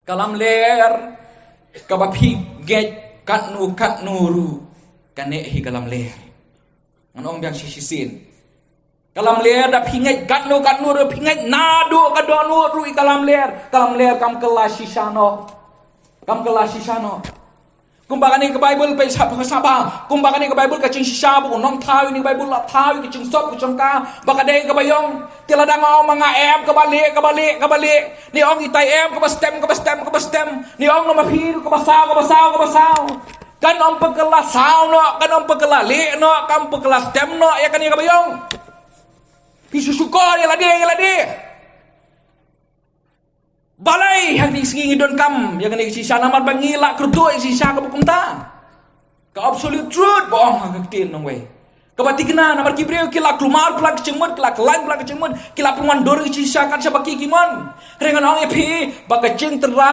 Kalam ler kabapi get kat nuru kane hi kalam ler anong biang sisisin kalam ler da pingai kat nuru pingai nadu kadonu ru kalam ler kam kelas sisano kumbagani ke Bible pe sapa kumbagani ke Bible ka cing sisa bu nom thawi ni Bible la thawi ke cing sop ke congka bakade ke bayong tiladang au mga em ke balik ni ong itai em ke bastem ni ong no mapir ke basau kan om pekela sao no kan om pekela le no kam pekela stem no ya kan ke bayong pisu syukur ya ladi balai yang disingi don kam yang ni sisa namat bangila kertu sisa ka bukum ta ka absolute truth bohong ha tin nong we ka batigna namar kibreu kila klumar plak cengmut kila lain plak cengmut kila pengon dor sisa kan sabaki kimon rengan ong epi baka ceng terang